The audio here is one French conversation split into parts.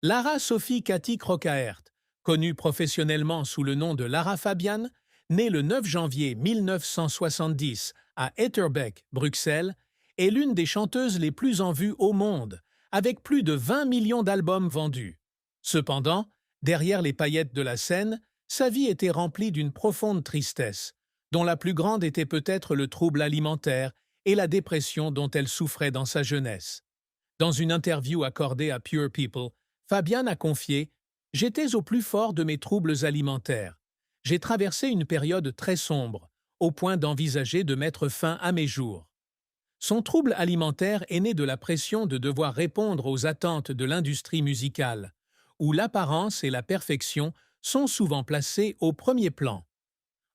Lara Sophie Cathy Crocaert, connue professionnellement sous le nom de Lara Fabian, née le 9 janvier 1970 à Etterbeek, Bruxelles, est l'une des chanteuses les plus en vue au monde, avec plus de 20 millions d'albums vendus. Cependant, derrière les paillettes de la scène, sa vie était remplie d'une profonde tristesse, dont la plus grande était peut-être le trouble alimentaire et la dépression dont elle souffrait dans sa jeunesse. Dans une interview accordée à Pure People, Fabian a confié « J'étais au plus fort de mes troubles alimentaires. J'ai traversé une période très sombre, au point d'envisager de mettre fin à mes jours. » Son trouble alimentaire est né de la pression de devoir répondre aux attentes de l'industrie musicale, où l'apparence et la perfection sont souvent placées au premier plan.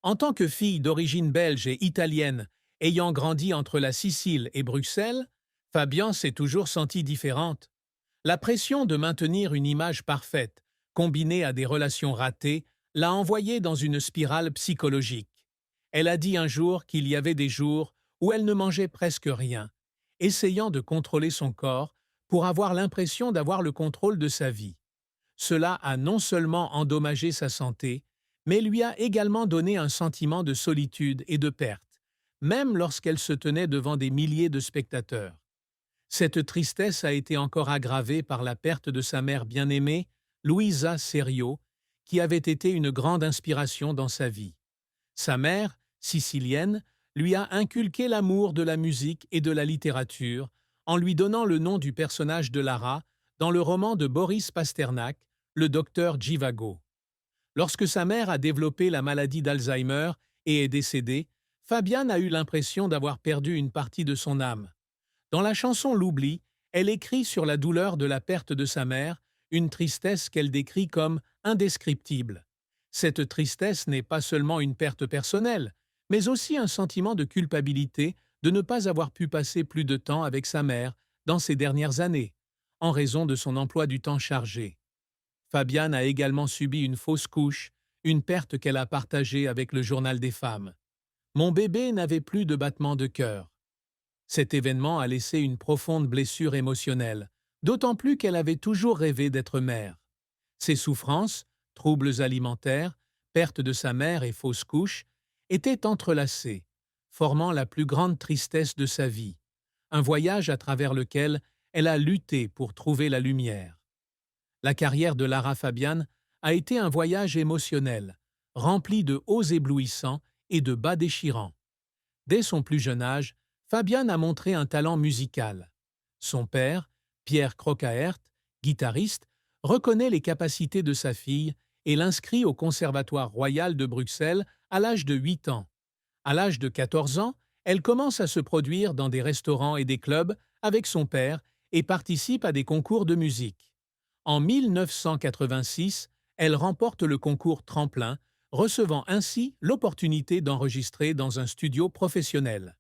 En tant que fille d'origine belge et italienne, ayant grandi entre la Sicile et Bruxelles, Fabian s'est toujours sentie différente. La pression de maintenir une image parfaite, combinée à des relations ratées, l'a envoyée dans une spirale psychologique. Elle a dit un jour qu'il y avait des jours où elle ne mangeait presque rien, essayant de contrôler son corps pour avoir l'impression d'avoir le contrôle de sa vie. Cela a non seulement endommagé sa santé, mais lui a également donné un sentiment de solitude et de perte, même lorsqu'elle se tenait devant des milliers de spectateurs. Cette tristesse a été encore aggravée par la perte de sa mère bien-aimée, Luisa Serio, qui avait été une grande inspiration dans sa vie. Sa mère, sicilienne, lui a inculqué l'amour de la musique et de la littérature en lui donnant le nom du personnage de Lara dans le roman de Boris Pasternak, Le docteur Zhivago. Lorsque sa mère a développé la maladie d'Alzheimer et est décédée, Fabian a eu l'impression d'avoir perdu une partie de son âme. Dans la chanson L'oubli, elle écrit sur la douleur de la perte de sa mère, une tristesse qu'elle décrit comme indescriptible. Cette tristesse n'est pas seulement une perte personnelle, mais aussi un sentiment de culpabilité de ne pas avoir pu passer plus de temps avec sa mère dans ces dernières années, en raison de son emploi du temps chargé. Fabian a également subi une fausse couche, une perte qu'elle a partagée avec le Journal des femmes. Mon bébé n'avait plus de battement de cœur. Cet événement a laissé une profonde blessure émotionnelle, d'autant plus qu'elle avait toujours rêvé d'être mère. Ses souffrances, troubles alimentaires, perte de sa mère et fausse couche, étaient entrelacées, formant la plus grande tristesse de sa vie, un voyage à travers lequel elle a lutté pour trouver la lumière. La carrière de Lara Fabian a été un voyage émotionnel, rempli de hauts éblouissants et de bas déchirants. Dès son plus jeune âge, Fabian a montré un talent musical. Son père, Pierre Crocaert, guitariste, reconnaît les capacités de sa fille et l'inscrit au Conservatoire royal de Bruxelles à l'âge de 8 ans. À l'âge de 14 ans, elle commence à se produire dans des restaurants et des clubs avec son père et participe à des concours de musique. En 1986, elle remporte le concours Tremplin, recevant ainsi l'opportunité d'enregistrer dans un studio professionnel.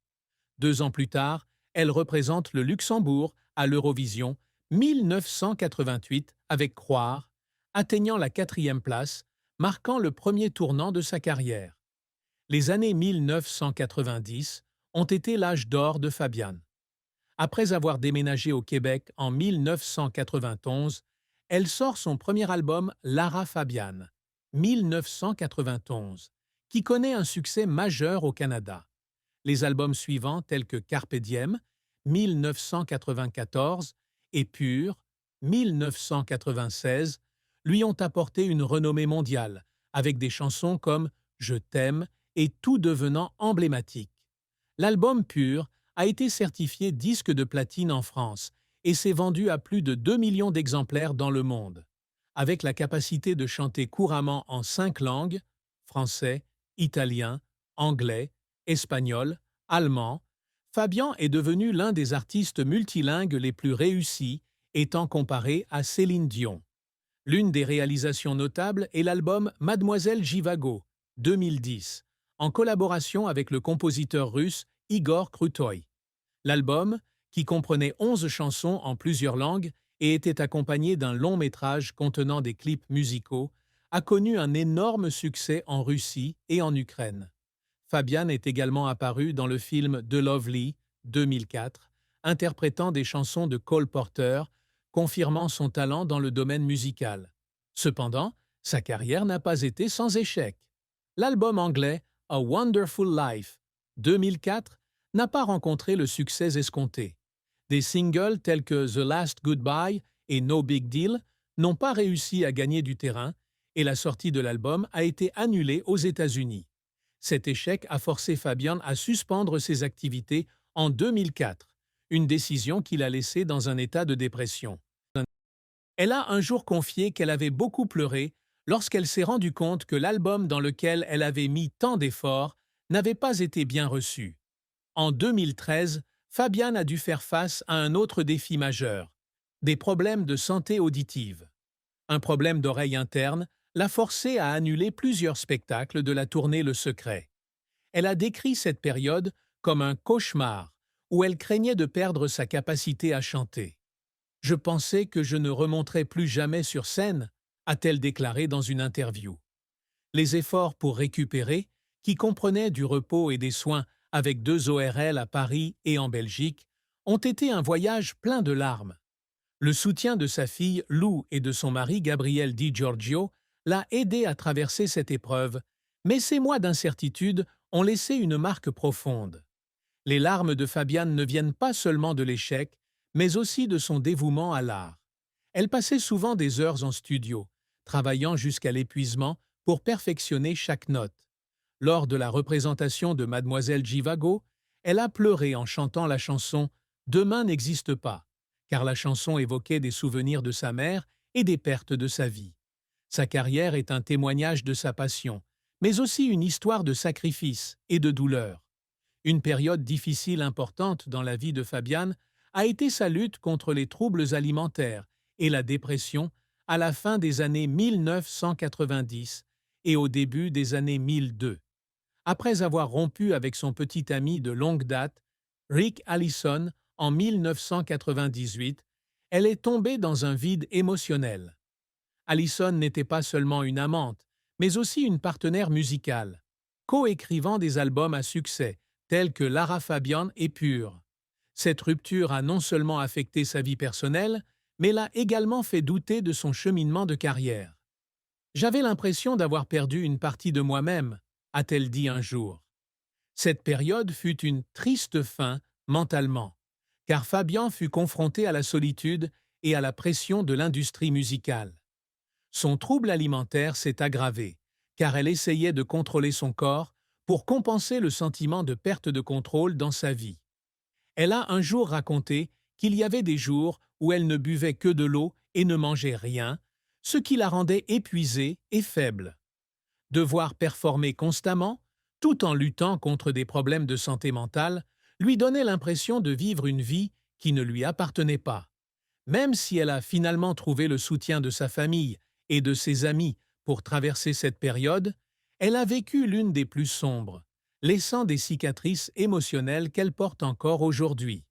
2 ans plus tard, elle représente le Luxembourg à l'Eurovision 1988 avec Croire, atteignant la 4e place, marquant le premier tournant de sa carrière. Les années 1990 ont été l'âge d'or de Fabian. Après avoir déménagé au Québec en 1991, elle sort son premier album Lara Fabian, 1991, qui connaît un succès majeur au Canada. Les albums suivants tels que Carpe Diem, 1994, et Pure, 1996, lui ont apporté une renommée mondiale, avec des chansons comme Je t'aime et tout devenant emblématique. L'album Pure a été certifié disque de platine en France et s'est vendu à plus de 2 millions d'exemplaires dans le monde. Avec la capacité de chanter couramment en 5 langues, français, italien, anglais, espagnol, allemand, Fabian est devenu l'un des artistes multilingues les plus réussis, étant comparé à Céline Dion. L'une des réalisations notables est l'album Mademoiselle Zhivago, 2010, en collaboration avec le compositeur russe Igor Krutoy. L'album, qui comprenait 11 chansons en plusieurs langues et était accompagné d'un long métrage contenant des clips musicaux, a connu un énorme succès en Russie et en Ukraine. Fabian est également apparu dans le film The Lovely, 2004, interprétant des chansons de Cole Porter, confirmant son talent dans le domaine musical. Cependant, sa carrière n'a pas été sans échec. L'album anglais A Wonderful Life 2004 n'a pas rencontré le succès escompté. Des singles tels que The Last Goodbye et No Big Deal n'ont pas réussi à gagner du terrain et la sortie de l'album a été annulée aux États-Unis. Cet échec a forcé Fabian à suspendre ses activités en 2004, une décision qui l'a laissée dans un état de dépression. Elle a un jour confié qu'elle avait beaucoup pleuré lorsqu'elle s'est rendue compte que l'album dans lequel elle avait mis tant d'efforts n'avait pas été bien reçu. En 2013, Fabian a dû faire face à un autre défi majeur, des problèmes de santé auditive. Un problème d'oreille interne l'a forcée à annuler plusieurs spectacles de la tournée Le Secret. Elle a décrit cette période comme un cauchemar où elle craignait de perdre sa capacité à chanter. « Je pensais que je ne remonterais plus jamais sur scène », a-t-elle déclaré dans une interview. Les efforts pour récupérer, qui comprenaient du repos et des soins avec 2 ORL à Paris et en Belgique, ont été un voyage plein de larmes. Le soutien de sa fille Lou et de son mari Gabriel Di Giorgio l'a aidé à traverser cette épreuve, mais ces mois d'incertitude ont laissé une marque profonde. Les larmes de Fabian ne viennent pas seulement de l'échec, mais aussi de son dévouement à l'art. Elle passait souvent des heures en studio, travaillant jusqu'à l'épuisement pour perfectionner chaque note. Lors de la représentation de Mademoiselle Givago, elle a pleuré en chantant la chanson « Demain n'existe pas », car la chanson évoquait des souvenirs de sa mère et des pertes de sa vie. Sa carrière est un témoignage de sa passion, mais aussi une histoire de sacrifice et de douleur. Une période difficile importante dans la vie de Fabian a été sa lutte contre les troubles alimentaires et la dépression à la fin des années 1990 et au début des années 2002. Après avoir rompu avec son petit ami de longue date, Rick Allison, en 1998, elle est tombée dans un vide émotionnel. Allison n'était pas seulement une amante, mais aussi une partenaire musicale, coécrivant des albums à succès, tels que Lara Fabian et Pure. Cette rupture a non seulement affecté sa vie personnelle, mais l'a également fait douter de son cheminement de carrière. « J'avais l'impression d'avoir perdu une partie de moi-même », a-t-elle dit un jour. Cette période fut une triste fin mentalement, car Fabian fut confronté à la solitude et à la pression de l'industrie musicale. Son trouble alimentaire s'est aggravé, car elle essayait de contrôler son corps pour compenser le sentiment de perte de contrôle dans sa vie. Elle a un jour raconté qu'il y avait des jours où elle ne buvait que de l'eau et ne mangeait rien, ce qui la rendait épuisée et faible. Devoir performer constamment, tout en luttant contre des problèmes de santé mentale, lui donnait l'impression de vivre une vie qui ne lui appartenait pas. Même si elle a finalement trouvé le soutien de sa famille et de ses amis pour traverser cette période, elle a vécu l'une des plus sombres, laissant des cicatrices émotionnelles qu'elle porte encore aujourd'hui.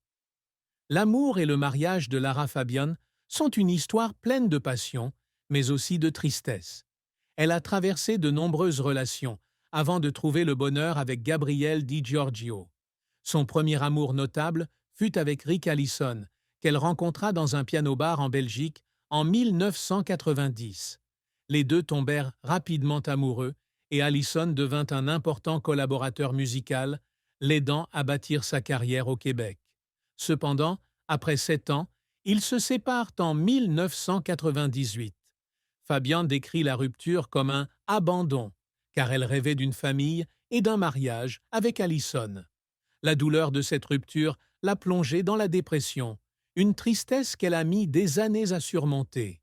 L'amour et le mariage de Lara Fabian sont une histoire pleine de passion, mais aussi de tristesse. Elle a traversé de nombreuses relations avant de trouver le bonheur avec Gabriel Di Giorgio. Son premier amour notable fut avec Rick Allison, qu'elle rencontra dans un piano-bar en Belgique en 1990. Les deux tombèrent rapidement amoureux et Allison devint un important collaborateur musical, l'aidant à bâtir sa carrière au Québec. Cependant, après 7 ans, ils se séparent en 1998. Fabian décrit la rupture comme un « abandon », car elle rêvait d'une famille et d'un mariage avec Allison. La douleur de cette rupture l'a plongée dans la dépression, une tristesse qu'elle a mis des années à surmonter.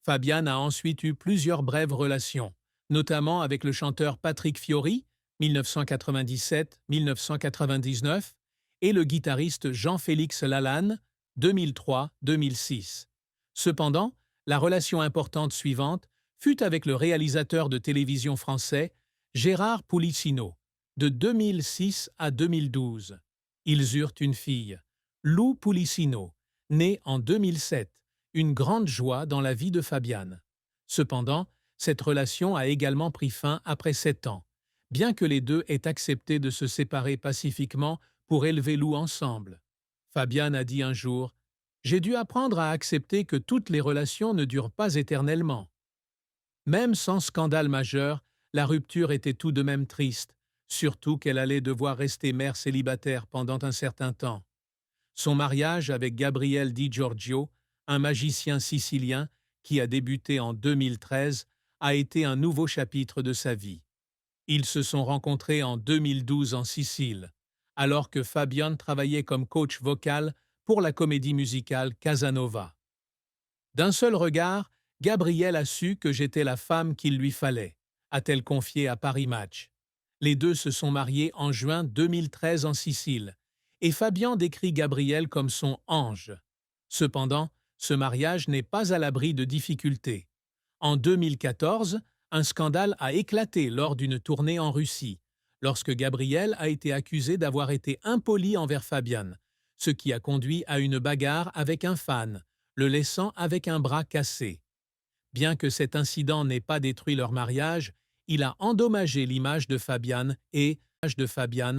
Fabian a ensuite eu plusieurs brèves relations, notamment avec le chanteur Patrick Fiori, 1997-1999, et le guitariste Jean-Félix Lalanne, 2003-2006. Cependant, la relation importante suivante fut avec le réalisateur de télévision français Gérard Policino, de 2006 à 2012. Ils eurent une fille, Lou Policino, née en 2007, une grande joie dans la vie de Fabian. Cependant, cette relation a également pris fin après 7 ans, bien que les deux aient accepté de se séparer pacifiquement pour élever Lou ensemble. Fabian a dit un jour J'ai dû apprendre à accepter que toutes les relations ne durent pas éternellement. Même sans scandale majeur, la rupture était tout de même triste, surtout qu'elle allait devoir rester mère célibataire pendant un certain temps. Son mariage avec Gabriel Di Giorgio, un magicien sicilien qui a débuté en 2013, a été un nouveau chapitre de sa vie. Ils se sont rencontrés en 2012 en Sicile, alors que Fabian travaillait comme coach vocal pour la comédie musicale Casanova. D'un seul regard, Gabrielle a su que j'étais la femme qu'il lui fallait, a-t-elle confié à Paris Match. Les deux se sont mariés en juin 2013 en Sicile, et Fabian décrit Gabrielle comme son ange. Cependant, ce mariage n'est pas à l'abri de difficultés. En 2014, un scandale a éclaté lors d'une tournée en Russie, lorsque Gabrielle a été accusée d'avoir été impolie envers Fabian, ce qui a conduit à une bagarre avec un fan, le laissant avec un bras cassé. Bien que cet incident n'ait pas détruit leur mariage, il a endommagé l'image de Fabian